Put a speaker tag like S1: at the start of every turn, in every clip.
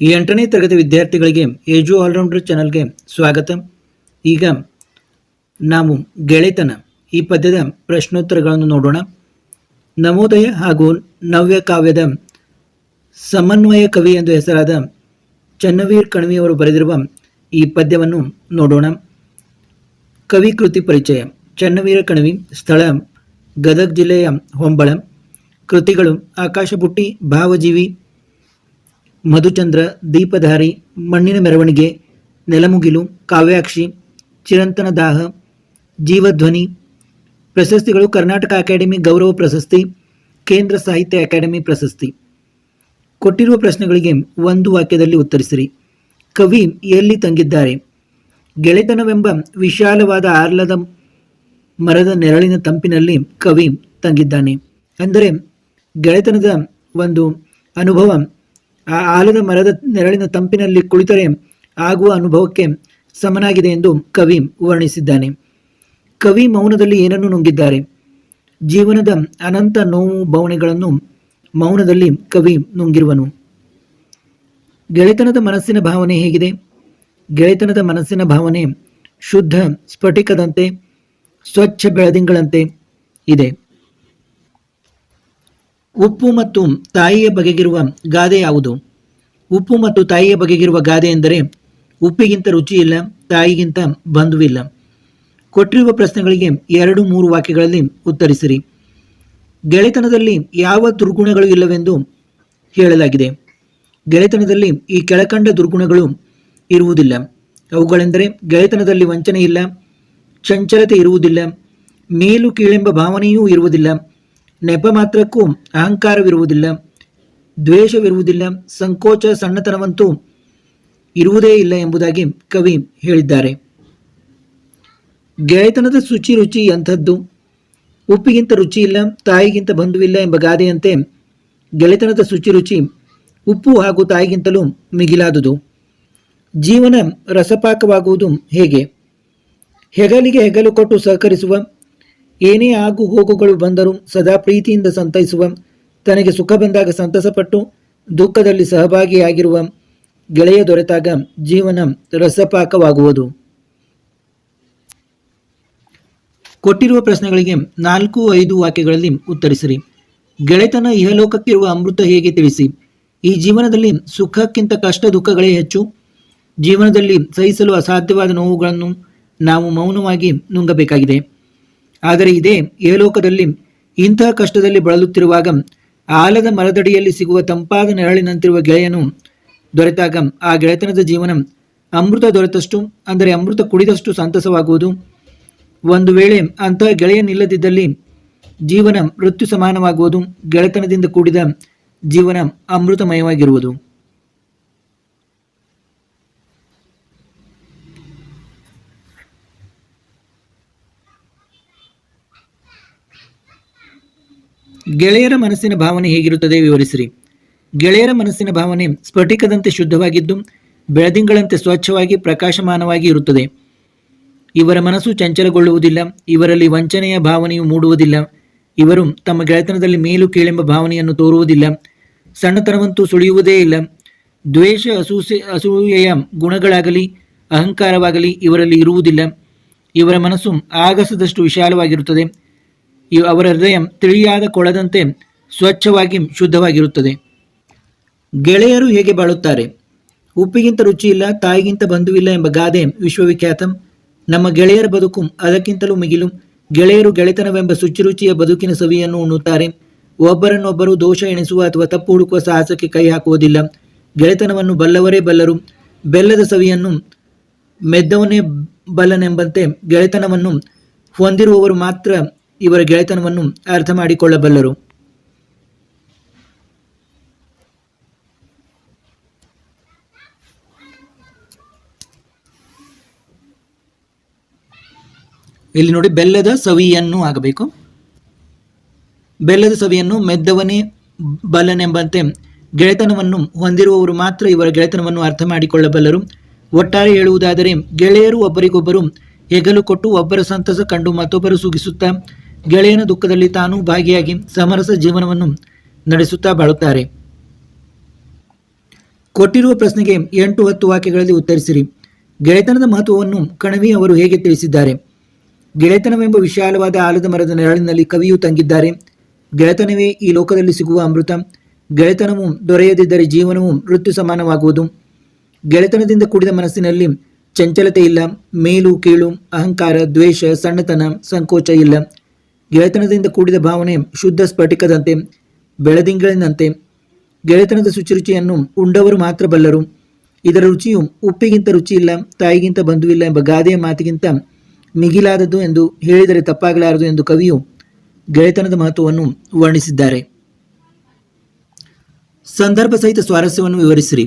S1: ಈ 8ನೇ ತರಗತಿ ವಿದ್ಯಾರ್ಥಿಗಳಿಗೆ ಏಜು ಆಲ್ರೌಂಡರ್ ಚಾನಲ್ಗೆ ಸ್ವಾಗತ. ಈಗ ನಾವು ಗೆಳೆತನ ಈ ಪದ್ಯದ ಪ್ರಶ್ನೋತ್ತರಗಳನ್ನು ನೋಡೋಣ. ನವೋದಯ ಹಾಗೂ ನವ್ಯ ಕಾವ್ಯದ ಸಮನ್ವಯ ಕವಿ ಎಂದು ಹೆಸರಾದ ಚನ್ನವೀರ್ ಕಣ್ವಿಯವರು ಬರೆದಿರುವ ಈ ಪದ್ಯವನ್ನು ನೋಡೋಣ. ಕವಿ ಕೃತಿ ಪರಿಚಯ. ಚನ್ನವೀರ ಕಣ್ವಿ, ಸ್ಥಳ ಗದಗ ಜಿಲ್ಲೆಯ ಹೊಂಬಳ. ಕೃತಿಗಳು ಆಕಾಶಬುಟ್ಟಿ, ಭಾವಜೀವಿ, ಮಧುಚಂದ್ರ, ದೀಪಧಾರಿ, ಮಣ್ಣಿನ ಮೆರವಣಿಗೆ, ನೆಲಮುಗಿಲು, ಕಾವ್ಯಾಕ್ಷಿ, ಚಿರಂತನ ದಾಹ, ಜೀವಧ್ವನಿ. ಪ್ರಶಸ್ತಿಗಳು ಕರ್ನಾಟಕ ಅಕಾಡೆಮಿ ಗೌರವ ಪ್ರಶಸ್ತಿ, ಕೇಂದ್ರ ಸಾಹಿತ್ಯ ಅಕಾಡೆಮಿ ಪ್ರಶಸ್ತಿ. ಕೊಟ್ಟಿರುವ ಪ್ರಶ್ನೆಗಳಿಗೆ ಒಂದು ವಾಕ್ಯದಲ್ಲಿ ಉತ್ತರಿಸಿರಿ. ಕವಿ ಎಲ್ಲಿ ತಂಗಿದ್ದಾರೆ? ಗೆಳೆತನವೆಂಬ ವಿಶಾಲವಾದ ಆಲದ ಮರದ ನೆರಳಿನ ತಂಪಿನಲ್ಲಿ ಕವಿ ತಂಗಿದ್ದಾನೆ. ಅಂದರೆ ಗೆಳೆತನದ ಒಂದು ಅನುಭವ ಆ ಆಲದ ಮರದ ನೆರಳಿನ ತಂಪಿನಲ್ಲಿ ಕುಳಿತರೆ ಆಗುವ ಅನುಭವಕ್ಕೆ ಸಮನಾಗಿದೆ ಎಂದು ಕವಿ ವರ್ಣಿಸಿದ್ದಾನೆ. ಕವಿ ಮೌನದಲ್ಲಿ ಏನನ್ನು ನುಂಗಿದ್ದಾರೆ? ಜೀವನದ ಅನಂತ ನೋವು ಬವಣೆಗಳನ್ನು ಮೌನದಲ್ಲಿ ಕವಿ ನುಂಗಿರುವನು. ಗೆಳೆತನದ ಮನಸ್ಸಿನ ಭಾವನೆ ಹೇಗಿದೆ? ಗೆಳೆತನದ ಮನಸ್ಸಿನ ಭಾವನೆ ಶುದ್ಧ ಸ್ಫಟಿಕದಂತೆ, ಸ್ವಚ್ಛ ಬೆಳದಿಂಗಳಂತೆ ಇದೆ. ಉಪ್ಪು ಮತ್ತು ತಾಯಿಯ ಬಗೆಗಿರುವ ಗಾದೆ ಯಾವುದು? ಉಪ್ಪು ಮತ್ತು ತಾಯಿಯ ಬಗೆಗಿರುವ ಗಾದೆ ಎಂದರೆ ಉಪ್ಪಿಗಿಂತ ರುಚಿ ಇಲ್ಲ, ತಾಯಿಗಿಂತ ಬಂಧುವಿಲ್ಲ. ಕೊಟ್ಟಿರುವ ಪ್ರಶ್ನೆಗಳಿಗೆ 2-3 ವಾಕ್ಯಗಳಲ್ಲಿ ಉತ್ತರಿಸಿರಿ. ಗೆಳೆತನದಲ್ಲಿ ಯಾವ ದುರ್ಗುಣಗಳು ಇಲ್ಲವೆಂದು ಹೇಳಲಾಗಿದೆ? ಗೆಳೆತನದಲ್ಲಿ ಈ ಕೆಳಕಂಡ ದುರ್ಗುಣಗಳು ಇರುವುದಿಲ್ಲ. ಅವುಗಳೆಂದರೆ ಗೆಳೆತನದಲ್ಲಿ ವಂಚನೆ ಇಲ್ಲ, ಚಂಚಲತೆ ಇರುವುದಿಲ್ಲ, ಮೇಲು ಕೀಳೆಂಬ ಭಾವನೆಯೂ ಇರುವುದಿಲ್ಲ, ನೆಪ ಮಾತ್ರಕ್ಕೂ ಅಹಂಕಾರವಿರುವುದಿಲ್ಲ, ದ್ವೇಷವಿರುವುದಿಲ್ಲ, ಸಂಕೋಚ ಸಣ್ಣತನವಂತೂ ಇರುವುದೇ ಇಲ್ಲ ಎಂಬುದಾಗಿ ಕವಿ ಹೇಳಿದ್ದಾರೆ. ಗೆಳೆತನದ ಶುಚಿ ರುಚಿ ಎಂಥದ್ದು? ಉಪ್ಪಿಗಿಂತ ರುಚಿ ಇಲ್ಲ, ತಾಯಿಗಿಂತ ಬಂಧುವಿಲ್ಲ ಎಂಬ ಗಾದೆಯಂತೆ ಗೆಳೆತನದ ಶುಚಿ ರುಚಿ ಉಪ್ಪು ಹಾಗೂ ತಾಯಿಗಿಂತಲೂ ಮಿಗಿಲಾದುದು. ಜೀವನ ರಸಪಾಕವಾಗುವುದು ಹೇಗೆ? ಹೆಗಲಿಗೆ ಹೆಗಲು ಕೊಟ್ಟು ಸಹಕರಿಸುವ, ಏನೇ ಆಗು ಹೋಗುಗಳು ಬಂದರೂ ಸದಾ ಪ್ರೀತಿಯಿಂದ ಸಂತೈಸುವ, ತನಗೆ ಸುಖ ಬಂದಾಗ ಸಂತಸಪಟ್ಟು ದುಃಖದಲ್ಲಿ ಸಹಭಾಗಿಯಾಗಿರುವ ಗೆಳೆಯ ದೊರೆತಾಗ ಜೀವನ ರಸಪಾಕವಾಗುವುದು. ಕೊಟ್ಟಿರುವ ಪ್ರಶ್ನೆಗಳಿಗೆ 4-5 ವಾಕ್ಯಗಳಲ್ಲಿ ಉತ್ತರಿಸಿರಿ. ಗೆಳೆತನ ಇಹಲೋಕಕ್ಕಿರುವ ಅಮೃತ ಹೇಗೆ ತಿಳಿಸಿ? ಈ ಜೀವನದಲ್ಲಿ ಸುಖಕ್ಕಿಂತ ಕಷ್ಟ ದುಃಖಗಳೇ ಹೆಚ್ಚು. ಜೀವನದಲ್ಲಿ ಸಹಿಸಲು ಅಸಾಧ್ಯವಾದ ನೋವುಗಳನ್ನು ನಾವು ಮೌನವಾಗಿ ನುಂಗಬೇಕಾಗಿದೆ. ಆದರೆ ಇದೇ ಇಹಲೋಕದಲ್ಲಿ ಇಂತಹ ಕಷ್ಟದಲ್ಲಿ ಬಳಲುತ್ತಿರುವಾಗ ಆಲದ ಮರದಡಿಯಲ್ಲಿ ಸಿಗುವ ತಂಪಾದ ನೆರಳಿನಂತಿರುವ ಗೆಳೆಯನು ದೊರೆತಾಗ ಆ ಗೆಳೆತನದ ಜೀವನ ಅಮೃತ ದೊರೆತಷ್ಟು, ಅಂದರೆ ಅಮೃತ ಕುಡಿದಷ್ಟು ಸಂತಸವಾಗುವುದು. ಒಂದು ವೇಳೆ ಅಂತಹ ಗೆಳೆಯನಿಲ್ಲದಿದ್ದಲ್ಲಿ ಜೀವನ ಮೃತ್ಯು ಸಮಾನವಾಗುವುದು. ಗೆಳೆತನದಿಂದ ಕೂಡಿದ ಜೀವನ ಅಮೃತಮಯವಾಗಿರುವುದು. ಗೆಳೆಯರ ಮನಸ್ಸಿನ ಭಾವನೆ ಹೇಗಿರುತ್ತದೆ ವಿವರಿಸಿರಿ. ಗೆಳೆಯರ ಮನಸ್ಸಿನ ಭಾವನೆ ಸ್ಫಟಿಕದಂತೆ ಶುದ್ಧವಾಗಿದ್ದು ಬೆಳದಿಂಗಳಂತೆ ಸ್ವಚ್ಛವಾಗಿ ಪ್ರಕಾಶಮಾನವಾಗಿ ಇರುತ್ತದೆ. ಇವರ ಮನಸ್ಸು ಚಂಚಲಗೊಳ್ಳುವುದಿಲ್ಲ, ಇವರಲ್ಲಿ ವಂಚನೆಯ ಭಾವನೆಯು ಮೂಡುವುದಿಲ್ಲ, ಇವರು ತಮ್ಮ ಗೆಳೆತನದಲ್ಲಿ ಮೇಲು ಕೀಳೆಂಬ ಭಾವನೆಯನ್ನು ತೋರುವುದಿಲ್ಲ, ಸಣ್ಣತನವಂತೂ ಸುಳಿಯುವುದೇ ಇಲ್ಲ, ದ್ವೇಷ ಅಸೂಯೆಯ ಗುಣಗಳಾಗಲಿ ಅಹಂಕಾರವಾಗಲಿ ಇವರಲ್ಲಿ ಇರುವುದಿಲ್ಲ. ಇವರ ಮನಸ್ಸು ಆಗಸದಷ್ಟು ವಿಶಾಲವಾಗಿರುತ್ತದೆ. ಅವರ ಹೃದಯ ತಿಳಿಯಾದ ಕೊಳದಂತೆ ಸ್ವಚ್ಛವಾಗಿ ಶುದ್ಧವಾಗಿರುತ್ತದೆ. ಗೆಳೆಯರು ಹೇಗೆ ಬಾಳುತ್ತಾರೆ? ಉಪ್ಪಿಗಿಂತ ರುಚಿ ಇಲ್ಲ, ತಾಯಿಗಿಂತ ಬಂಧುವಿಲ್ಲ ಎಂಬ ಗಾದೆ ವಿಶ್ವವಿಖ್ಯಾತ. ನಮ್ಮ ಗೆಳೆಯರ ಬದುಕು ಅದಕ್ಕಿಂತಲೂ ಮಿಗಿಲು. ಗೆಳೆಯರು ಗೆಳೆತನವೆಂಬ ಶುಚಿರುಚಿಯ ಬದುಕಿನ ಸವಿಯನ್ನು ಉಣ್ಣುತ್ತಾರೆ. ಒಬ್ಬರನ್ನೊಬ್ಬರು ದೋಷ ಎಣಿಸುವ ಅಥವಾ ತಪ್ಪು ಹುಡುಕುವ ಸಾಹಸಕ್ಕೆ ಕೈ ಹಾಕುವುದಿಲ್ಲ. ಗೆಳೆತನವನ್ನು ಬಲ್ಲವರೇ ಬಲ್ಲರು. ಬೆಲ್ಲದ ಸವಿಯನ್ನು ಮೆದ್ದವನೇ ಬಲ್ಲನೆಂಬಂತೆ ಗೆಳೆತನವನ್ನು ಹೊಂದಿರುವವರು ಮಾತ್ರ ಇವರ ಗೆಳೆತನವನ್ನು ಅರ್ಥ ಮಾಡಿಕೊಳ್ಳಬಲ್ಲರು. ಇಲ್ಲಿ ನೋಡಿ, ಬೆಲ್ಲದ ಸವಿಯನ್ನು ಆಗಬೇಕು. ಬೆಲ್ಲದ ಸವಿಯನ್ನು ಮೆದ್ದವನೇ ಬಲ್ಲನೆಂಬಂತೆ ಗೆಳೆತನವನ್ನು ಹೊಂದಿರುವವರು ಮಾತ್ರ ಇವರ ಗೆಳೆತನವನ್ನು ಅರ್ಥ ಮಾಡಿಕೊಳ್ಳಬಲ್ಲರು. ಒಟ್ಟಾರೆ ಹೇಳುವುದಾದರೆ ಗೆಳೆಯರು ಒಬ್ಬರಿಗೊಬ್ಬರು ಹೆಗಲು ಕೊಟ್ಟು ಒಬ್ಬರ ಸಂತಸ ಕಂಡು ಮತ್ತೊಬ್ಬರು ಸುಗಿಸುತ್ತಾ ಗೆಳೆಯನ ದುಃಖದಲ್ಲಿ ತಾನೂ ಭಾಗಿಯಾಗಿ ಸಮರಸ ಜೀವನವನ್ನು ನಡೆಸುತ್ತಾ ಬಾಳುತ್ತಾರೆ. ಕೊಟ್ಟಿರುವ ಪ್ರಶ್ನೆಗೆ 8-10 ವಾಕ್ಯಗಳಲ್ಲಿ ಉತ್ತರಿಸಿರಿ. ಗೆಳೆತನದ ಮಹತ್ವವನ್ನು ಕಣವಿ ಅವರು ಹೇಗೆ ತಿಳಿಸಿದ್ದಾರೆ? ಗೆಳೆತನವೆಂಬ ವಿಶಾಲವಾದ ಆಲದ ಮರದ ನೆರಳಿನಲ್ಲಿ ಕವಿಯು ತಂಗಿದ್ದಾರೆ. ಗೆಳೆತನವೇ ಈ ಲೋಕದಲ್ಲಿ ಸಿಗುವ ಅಮೃತ. ಗೆಳೆತನವು ದೊರೆಯದಿದ್ದರೆ ಜೀವನವು ಮೃತ್ಯು ಸಮಾನವಾಗುವುದು. ಗೆಳೆತನದಿಂದ ಕೂಡಿದ ಮನಸ್ಸಿನಲ್ಲಿ ಚಂಚಲತೆ ಇಲ್ಲ, ಮೇಲು ಕೀಳು, ಅಹಂಕಾರ, ದ್ವೇಷ, ಸಣ್ಣತನ, ಸಂಕೋಚ ಇಲ್ಲ. ಗೆಳೆತನದಿಂದ ಕೂಡಿದ ಭಾವನೆ ಶುದ್ಧ ಸ್ಫಟಿಕದಂತೆ, ಬೆಳದಿಂಗಳಿನಂತೆ. ಗೆಳೆತನದ ಶುಚಿರುಚಿಯನ್ನು ಉಂಡವರು ಮಾತ್ರ ಬಲ್ಲರು. ಇದರ ರುಚಿಯು ಉಪ್ಪಿಗಿಂತ ರುಚಿ ಇಲ್ಲ, ತಾಯಿಗಿಂತ ಬಂಧುವಿಲ್ಲ ಎಂಬ ಗಾದೆಯ ಮಾತಿಗಿಂತ ಮಿಗಿಲಾದದ್ದು ಎಂದು ಹೇಳಿದರೆ ತಪ್ಪಾಗಲಾರದು ಎಂದು ಕವಿಯು ಗೆಳೆತನದ ಮಹತ್ವವನ್ನು ವರ್ಣಿಸಿದ್ದಾರೆ. ಸಂದರ್ಭ ಸಹಿತ ಸ್ವಾರಸ್ಯವನ್ನು ವಿವರಿಸಿರಿ.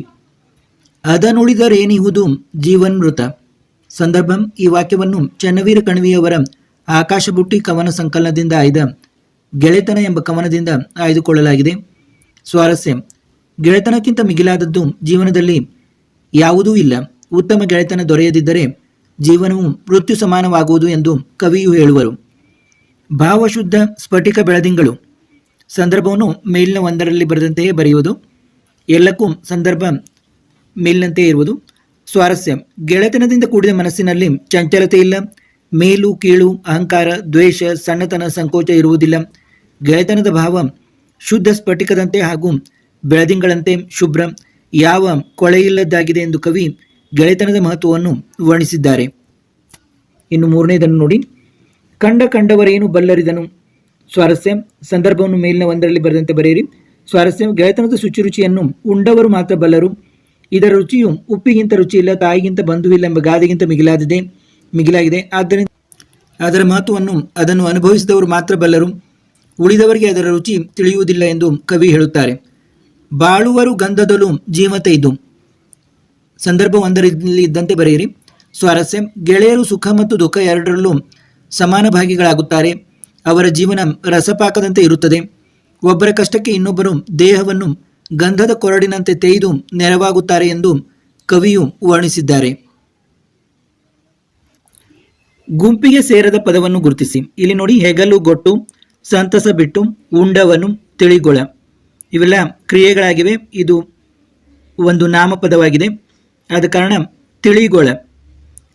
S1: ಅದನುಳಿದರೇನಿಹುದು ಜೀವನ್ಮೃತ. ಸಂದರ್ಭ: ಈ ವಾಕ್ಯವನ್ನು ಚನ್ನವೀರ ಕಣವಿಯವರ ಆಕಾಶ ಬುಟ್ಟಿ ಕವನ ಸಂಕಲನದಿಂದ ಆಯ್ದ ಗೆಳೆತನ ಎಂಬ ಕವನದಿಂದ ಆಯ್ದುಕೊಳ್ಳಲಾಗಿದೆ. ಸ್ವಾರಸ್ಯ: ಗೆಳೆತನಕ್ಕಿಂತ ಮಿಗಿಲಾದದ್ದು ಜೀವನದಲ್ಲಿ ಯಾವುದೂ ಇಲ್ಲ. ಉತ್ತಮ ಗೆಳೆತನ ದೊರೆಯದಿದ್ದರೆ ಜೀವನವು ಮೃತ್ಯು ಸಮಾನವಾಗುವುದು ಎಂದು ಕವಿಯು ಹೇಳುವರು. ಭಾವಶುದ್ಧ ಸ್ಫಟಿಕ ಬೆಳದಿಂಗಳು. ಸಂದರ್ಭವನ್ನು ಮೇಲಿನ ಒಂದರಲ್ಲಿ ಬರೆದಂತೆಯೇ ಬರೆಯುವುದು. ಎಲ್ಲಕ್ಕೂ ಸಂದರ್ಭ ಮೇಲಿನಂತೆಯೇ ಇರುವುದು. ಸ್ವಾರಸ್ಯ: ಗೆಳೆತನದಿಂದ ಕೂಡಿದ ಮನಸ್ಸಿನಲ್ಲಿ ಚಂಚಲತೆ ಇಲ್ಲ, ಮೇಲು ಕೀಳು, ಅಹಂಕಾರ, ದ್ವೇಷ, ಸಣ್ಣತನ, ಸಂಕೋಚ ಇರುವುದಿಲ್ಲ. ಗೆಳೆತನದ ಭಾವ ಶುದ್ಧ ಸ್ಫಟಿಕದಂತೆ ಹಾಗೂ ಬೆಳದಿಂಗಳಂತೆ ಶುಭ್ರ, ಯಾವ ಕೊಳೆಯಿಲ್ಲದ್ದಾಗಿದೆ ಎಂದು ಕವಿ ಗೆಳೆತನದ ಮಹತ್ವವನ್ನು ವರ್ಣಿಸಿದ್ದಾರೆ. ಇನ್ನು ಮೂರನೇದನ್ನು ನೋಡಿ. ಕಂಡವರೇನು ಬಲ್ಲರಿದನು. ಸ್ವಾರಸ್ಯ: ಸಂದರ್ಭವನ್ನು ಮೇಲಿನ ಒಂದರಲ್ಲಿ ಬರೆದಂತೆ ಬರೆಯಿರಿ. ಸ್ವಾರಸ್ಯ: ಗೆಳೆತನದ ಶುಚಿರುಚಿಯನ್ನು ಉಂಡವರು ಮಾತ್ರ ಬಲ್ಲರು. ಇದರ ರುಚಿಯು ಉಪ್ಪಿಗಿಂತ ರುಚಿ ಇಲ್ಲ, ತಾಯಿಗಿಂತ ಬಂಧುವಿಲ್ಲ ಎಂಬ ಗಾದೆಗಿಂತ ಮಿಗಿಲಾಗಿದೆ. ಆದ್ದರಿಂದ ಅದರ ಮಹತ್ವವನ್ನು ಅದನ್ನು ಅನುಭವಿಸಿದವರು ಮಾತ್ರ ಬಲ್ಲರು. ಉಳಿದವರಿಗೆ ಅದರ ರುಚಿ ತಿಳಿಯುವುದಿಲ್ಲ ಎಂದು ಕವಿ ಹೇಳುತ್ತಾರೆ. ಬಾಳುವರು ಗಂಧದಲು ಜೀವತೆ ಇದು. ಸಂದರ್ಭ ಒಂದರಲ್ಲಿ ಇದ್ದಂತೆ ಬರೆಯಿರಿ. ಸ್ವಾರಸ್ಯ: ಗೆಳೆಯರು ಸುಖ ಮತ್ತು ದುಃಖ ಎರಡರಲ್ಲೂ ಸಮಾನ ಭಾಗಿಗಳಾಗುತ್ತಾರೆ. ಅವರ ಜೀವನ ರಸಪಾಕದಂತೆ ಇರುತ್ತದೆ. ಒಬ್ಬರ ಕಷ್ಟಕ್ಕೆ ಇನ್ನೊಬ್ಬರು ದೇಹವನ್ನು ಗಂಧದ ಕೊರಡಿನಂತೆ ತೇಯ್ದು ನೆರವಾಗುತ್ತಾರೆ ಎಂದು ಕವಿಯು ವರ್ಣಿಸಿದ್ದಾರೆ. ಗುಂಪಿಗೆ ಸೇರದ ಪದವನ್ನು ಗುರುತಿಸಿ. ಇಲ್ಲಿ ನೋಡಿ, ಹೆಗಲು ಗೊಟ್ಟು, ಸಂತಸ ಬಿಟ್ಟು, ಉಂಡವನು, ತಿಳಿಗೊಳ ಇವೆಲ್ಲ ಕ್ರಿಯೆಗಳಾಗಿವೆ. ಇದು ಒಂದು ನಾಮಪದವಾಗಿದೆ. ಆದ ಕಾರಣ ತಿಳಿಗೊಳ.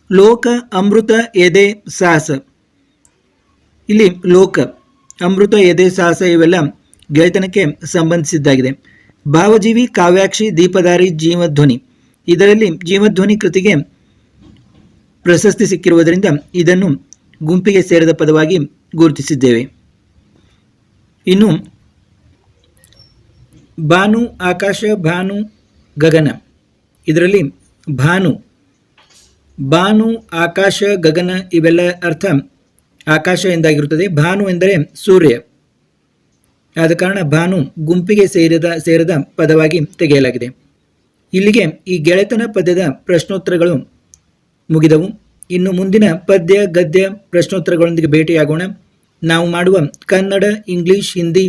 S1: ಲೋಕ, ಅಮೃತ, ಎದೆ, ಸಾಹಸ. ಇಲ್ಲಿ ಲೋಕ, ಅಮೃತ, ಎದೆ, ಸಾಹಸ ಇವೆಲ್ಲ ಗೆಳೆತನಕ್ಕೆ ಸಂಬಂಧಿಸಿದ್ದಾಗಿದೆ. ಭಾವಜೀವಿ, ಕಾವ್ಯಾಕ್ಷಿ, ದೀಪದಾರಿ, ಜೀವಧ್ವನಿ. ಇದರಲ್ಲಿ ಜೀವಧ್ವನಿ ಕೃತಿಗೆ ಪ್ರಶಸ್ತಿ ಸಿಕ್ಕಿರುವುದರಿಂದ ಇದನ್ನು ಗುಂಪಿಗೆ ಸೇರಿದ ಪದವಾಗಿ ಗುರುತಿಸಿದ್ದೇವೆ. ಇನ್ನು ಭಾನು, ಆಕಾಶ, ಭಾನು, ಗಗನ. ಇದರಲ್ಲಿ ಭಾನು, ಆಕಾಶ, ಗಗನ ಇವೆಲ್ಲ ಅರ್ಥ ಆಕಾಶ ಎಂದಾಗಿರುತ್ತದೆ. ಭಾನು ಎಂದರೆ ಸೂರ್ಯ. ಆದ ಕಾರಣ ಭಾನು ಗುಂಪಿಗೆ ಸೇರದ ಪದವಾಗಿ ತೆಗೆಯಲಾಗಿದೆ. ಇಲ್ಲಿಗೆ ಈ ಗೆಳೆತನ ಪದ್ಯದ ಪ್ರಶ್ನೋತ್ತರಗಳು ಮುಗಿದವು. ಇನ್ನು ಮುಂದಿನ ಪದ್ಯ ಗದ್ಯ ಪ್ರಶ್ನೋತ್ತರಗಳೊಂದಿಗೆ ಭೇಟಿಯಾಗೋಣ. ನಾವು ಮಾಡುವ ಕನ್ನಡ, ಇಂಗ್ಲಿಷ್, ಹಿಂದಿ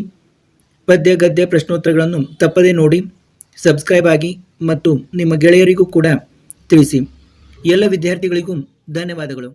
S1: ಪದ್ಯ ಗದ್ಯ ಪ್ರಶ್ನೋತ್ತರಗಳನ್ನು ತಪ್ಪದೇ ನೋಡಿ, ಸಬ್ಸ್ಕ್ರೈಬ್ ಆಗಿ ಮತ್ತು ನಿಮ್ಮ ಗೆಳೆಯರಿಗೂ ಕೂಡ ತಿಳಿಸಿ. ಎಲ್ಲ ವಿದ್ಯಾರ್ಥಿಗಳಿಗೂ ಧನ್ಯವಾದಗಳು.